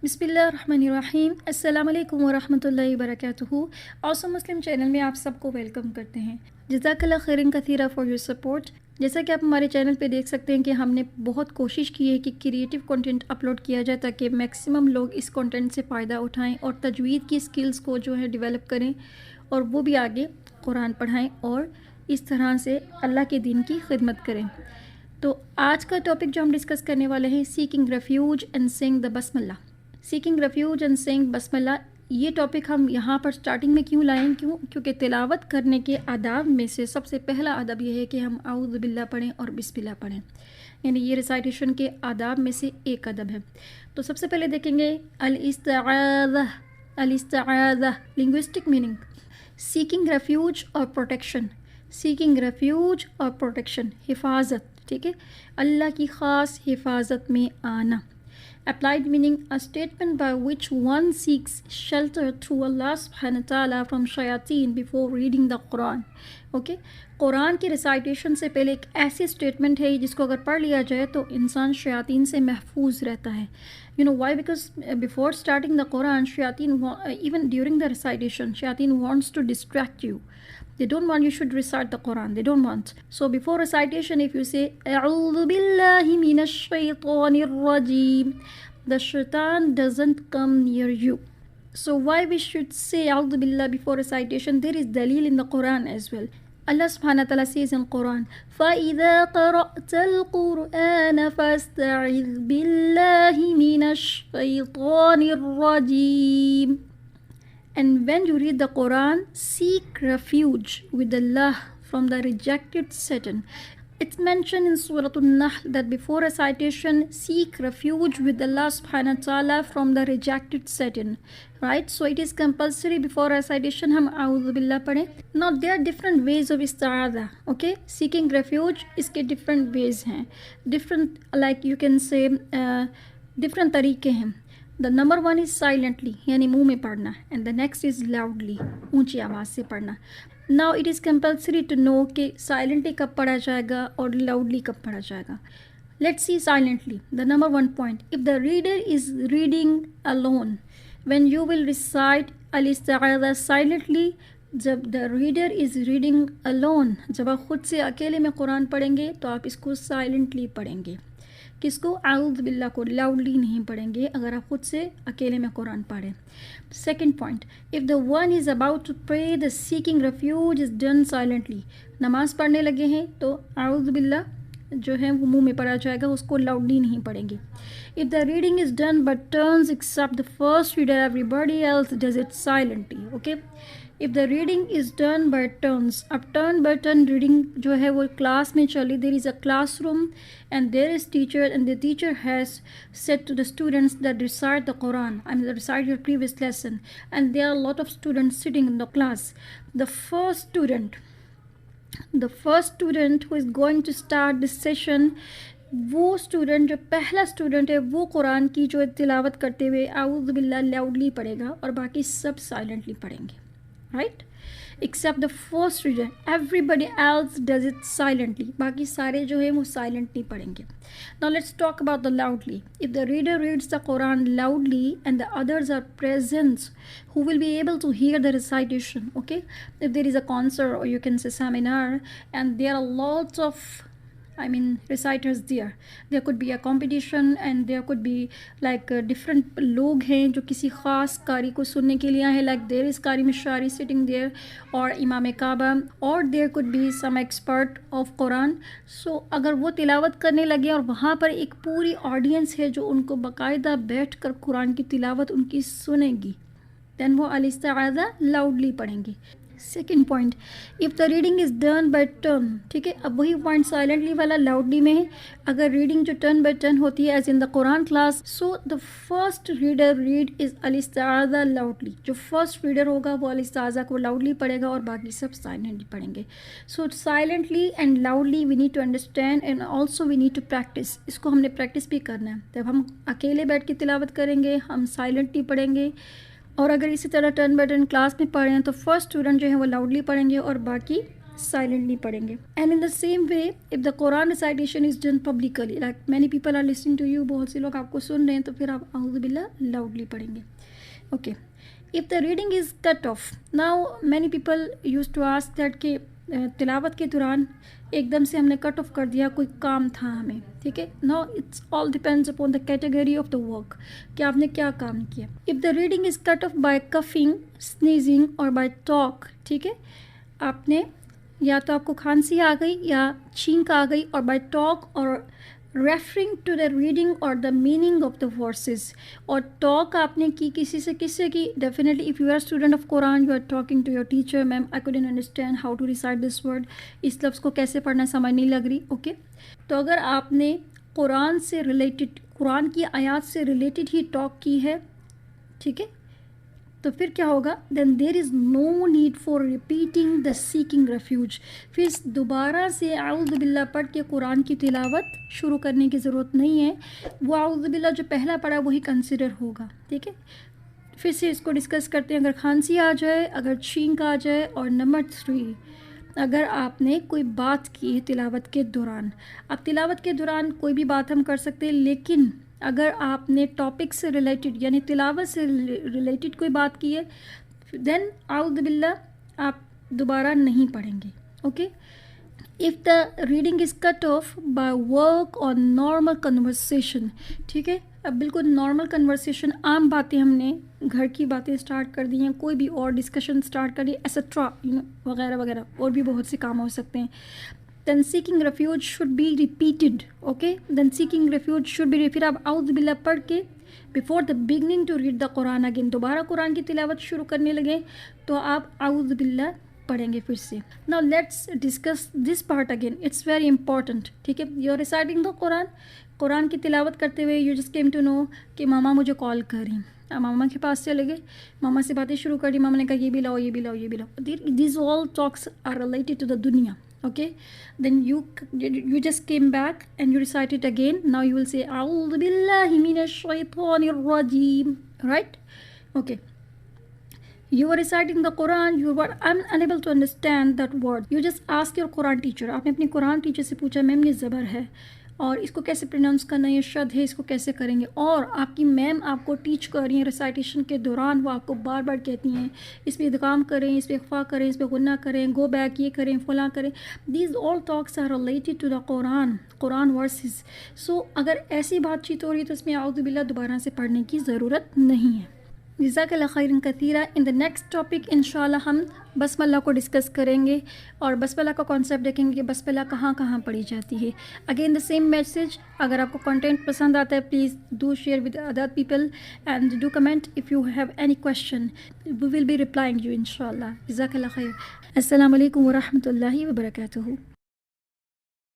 बिस्मिल्लाहिर्रहमानिर्रहीम। अस्सलाम वालेकुम वरहमतुल्लाहि वबरकातुहू। ऑसम मुस्लिम चैनल में आप सबको वेलकम करते हैं। जज़ाकल्लाह खैरन कसीरा फॉर योर सपोर्ट। जैसा कि आप हमारे चैनल पे देख सकते हैं कि हमने बहुत कोशिश की है कि क्रिएटिव कंटेंट अपलोड किया जाए ताकि मैक्सिमम लोग इस कंटेंट से फ़ायदा उठाएं और तजवीद की स्किल्स को जो है डेवलप करें और वो भी आगे कुरान पढ़ाएं और इस तरह से अल्लाह के दीन की खिदमत करें। तो आज का टॉपिक जो हम डिस्कस करने वाले हैं, seeking refuge and saying the बस्मिल्लाह। सीकिंग रेफ्यूज एंड सेइंग बस्मिल्लाह, ये टॉपिक हम यहाँ पर स्टार्टिंग में क्यों लाएं? क्योंकि तिलावत करने के आदाब में से सबसे पहला अदब यह है कि हम आऊज़ु बिल्लाह पढ़ें और बिस्मिल्लाह पढ़ें, यानी ये रिसाइटेशन के आदाब में से एक अदब है। तो सबसे पहले देखेंगे अल-इस्तिआज़ा। अल-इस्तिआज़ा लिंग्विस्टिक मीनिंग सीकिंग रेफ्यूज और प्रोटेक्शन। सीकिंग रेफ्यूज और प्रोटेक्शन, हिफाजत, ठीक है, अल्लाह की ख़ास हिफाजत में आना। Applied meaning, a statement by which one seeks shelter through Allah subhanahu wa ta'ala from shayateen before reading the Quran. Okay? Quran की रिसाइटेशन से पहले एक ऐसी स्टेटमेंट है जिसको अगर पढ़ लिया जाए तो इंसान शयातीन से महफूज रहता है। You know why? Because before starting the Quran, shayateen, even during the recitation, shayateen wants to distract you. They don't want you should recite the Quran. They don't want. So before recitation, if you say "A'udhu billahi minash shaitanir rajim," the shaitan doesn't come near you. So why we should say "A'udhu billah" before recitation? There is dalil in the Quran as well. Allah subhanahu wa ta'ala says in Quran, فَإِذَا قَرَأْتَ الْقُرْآنَ فَاسْتَعِذْ بِاللَّهِ مِنَ الشَّيْطَانِ الرَّجِيمِ. And when you read the Quran, seek refuge with Allah from the rejected Satan. It's mentioned in Surah An-Nahl that before recitation, seek refuge with Allah subhanahu wa ta'ala from the rejected Satan. Right? So it is compulsory before recitation हम आऊज़ु बिल्लाह पढ़ें. Now there are different ways of isti'adha. Okay? Seeking refuge, इसके different ways हैं. Different, like you can say, different तरीके हैं. The number one is silently, यानी मुंह में पढ़ना, and the next is loudly, ऊंची आवाज़ से पढ़ना. Now it is compulsory to know कि साइलेंटली कब पढ़ा जाएगा और लाउडली कब पढ़ा जाएगा. Let's see silently. The number one point, if the reader is reading alone, when you will recite अल-इस्तिआज़ा साइलेंटली, जब the reader is reading alone, जब आप ख़ुद से अकेले में कुरान पढ़ेंगे तो आप इसको साइलेंटली पढ़ेंगे. किसको? आऊज़ बिल्लाह को. लाउडली नहीं पढ़ेंगे अगर आप खुद से अकेले में कुरान पढ़ें. Second point, if the one is about to pray, the seeking refuge is done silently. नमाज पढ़ने लगे हैं तो आऊज़ बिल्लाह जो है वो मुंह में पढ़ा जाएगा, उसको लाउडली नहीं पढ़ेंगे. If the reading is done but turns except the first reader, everybody else does it silently. Okay. If the reading is done by turns, अब टर्न बाय टर्न रीडिंग जो है वो क्लास में चली. There is a classroom and there is teacher, and the teacher has said to the students that recite the Quran, I mean recite your previous lesson, and there are a lot of students sitting in the class. The first student who is going to start this session, वो student जो पहला student है वो कुरान की जो तिलावत करते हुए आऊज़ु बिल्लाह लाउडली पढ़ेगा और बाकी सब साइलेंटली पढ़ेंगे. Right? Except the first reader, everybody else does it silently, बाकी सारे जो है वो साइलेंटली पढ़ेंगे. Now let's talk about the loudly. If the reader reads the Quran loudly and the others are present who will be able to hear the recitation. Okay, if there is a concert or you can say seminar and there are lots of reciters there could be a competition and there could be like different लोग हैं जो किसी ख़ास कारी को सुनने के लिए आए हैं, like there is कारी मिशारी sitting there or इमाम काबा, or there could be some expert of Quran. So अगर वो तिलावत करने लगे और वहाँ पर एक पूरी ऑडियंस है जो उनको बाकायदा बैठ कर कुरान की तिलावत उनकी सुनेगी, then वो अल-इस्तिआज़ा लाउडली पढ़ेंगे. Second point, if the reading is done by turn, ठीक है, अब वही पॉइंट साइलेंटली वाला लाउडली में है. अगर रीडिंग जो टर्न बाय टर्न होती है as in the Quran class, so the first reader read is अल-इस्तिआज़ा लाउडली. जो फर्स्ट रीडर होगा वो अल-इस्तिआज़ा को लाउडली पढ़ेगा और बाकी सब साइलेंटली पढ़ेंगे. So silently and loudly we need to understand and also we need to practise. इसको हमने प्रैक्टिस भी करना है. जब हम अकेले बैठ के तिलावत करेंगे हम साइलेंटली पढ़ेंगे, और अगर इसी तरह टर्न बाय टर्न क्लास में पढ़ें तो फर्स्ट स्टूडेंट जो है वो लाउडली पढ़ेंगे और बाकी साइलेंटली पढ़ेंगे। And in the same way if the Quran recitation is done publicly, like many people are listening to you, बहुत से लोग आपको सुन रहे हैं, तो फिर आप अऊज़ु बिल्लाह लाउडली पढ़ेंगे। Okay, if the reading is cut off, now many people use to ask that कि तिलावत के दौरान एकदम से हमने कट ऑफ कर दिया, कोई काम था हमें, ठीक है। Now it's all depends upon the category of the work कि आपने क्या काम किया। If the reading is cut off by coughing, sneezing और बाय टॉक, ठीक है, आपने या तो आपको खांसी आ गई या छींक आ गई, और बाय टॉक और रेफरिंग टू द रीडिंग और the meaning of the verses, और टॉक आपने की किसी से, किससे की, definitely if you are student of Quran you are talking to your teacher, ma'am I couldn't understand how to recite this word, इस लफ्ज़ को कैसे पढ़ना समझ नहीं लग रही। ओके, तो अगर आपने कुरान से रिलेटेड, कुरान की आयत से रिलेटेड ही टॉक की है, ठीक है, तो फिर क्या होगा, then there is no need for repeating the seeking refuge, फिर दोबारा से आऊज़ु बिल्लाह पढ़ के कुरान की तिलावत शुरू करने की ज़रूरत नहीं है। वो आऊज़ु बिल्लाह जो पहला पढ़ा वही कंसिडर होगा, ठीक है। फिर से इसको डिस्कस करते हैं। अगर खांसी आ जाए, अगर छींक आ जाए, और नंबर 3, अगर आपने कोई बात की है तिलावत के दौरान, अब तिलावत के दौरान कोई भी बात हम कर सकते हैं, लेकिन अगर आपने टॉपिक से रिलेटेड यानी तिलावत से रिलेटेड कोई बात की है, देन आउज़ु बिल्लाह आप दोबारा नहीं पढ़ेंगे। Okay, if the reading is cut off by work और नॉर्मल कन्वर्सेशन, ठीक है, अब बिल्कुल नॉर्मल कन्वर्सेशन, आम बातें, हमने घर की बातें स्टार्ट कर दी हैं, कोई भी और डिस्कशन स्टार्ट कर दी, एसेट्रा, वगैरह वगैरह, और भी बहुत से काम हो सकते हैं, then seeking refuge should be repeated, okay, then seeking refuge should be, फिर आप आउज़ बिल्लाह पढ़ के before the beginning to read the Quran again, दोबारा कुरान की तिलावत शुरू करने लगे तो आप आउज़ बिल्लाह पढ़ेंगे फिर से। Now let's discuss this part again, it's very important, ठीक है। You are reciting the Quran, Quran की तिलावत करते हुए you just came to know कि मामा मुझे कॉल करें, आप मामा के पास चले गए, मामा से बातें शुरू कर दी, मामा ने कहा ये भी लाओ, ये भी लाओ, ये भी लाओ, these all talks are related to the dunya, okay, then you just came back and you recite it again. Now you will say a'udhu billahi minash shaitanir rajim, right? Okay, you were reciting the Quran, you were unable to understand that word, you just ask your Quran teacher, आपने अपनी Quran teacher से पूछा ma'am ये ज़बर है और इसको कैसे pronounce करना है, ये शद है, इसको कैसे करेंगे, और आपकी मैम आपको टीच कर रही हैं रिसाइटेशन के दौरान, वो आपको बार बार कहती हैं इस पर इदगाम करें, इस पर इख्फा करें, इस पर गुन्ना करें, गो बैक, ये करें, फला करें, these all talks are related to the Quran verses. So अगर ऐसी बातचीत हो रही है तो इसमें आऊज़ु बिल्लाह दोबारा से पढ़ने की ज़रूरत नहीं है। जज़ाकल्लाह खैरन कसीरा। इन द नेक्स्ट टॉपिक इंशाल्लाह हम बसमल्ला को डिस्कस करेंगे और बसमल्ला का कॉन्सेप्ट देखेंगे कि बसमल्ला कहाँ कहाँ पढ़ी जाती है। अगेन द सेम मैसेज, अगर आपको कंटेंट पसंद आता है please do share with other people and do comment if you have any question, we will be replying you इंशाल्लाह। जज़ाकल्लाह खैर। अस्सलामु अलैकुम व रहमतुल्लाहि व बरकातुहू।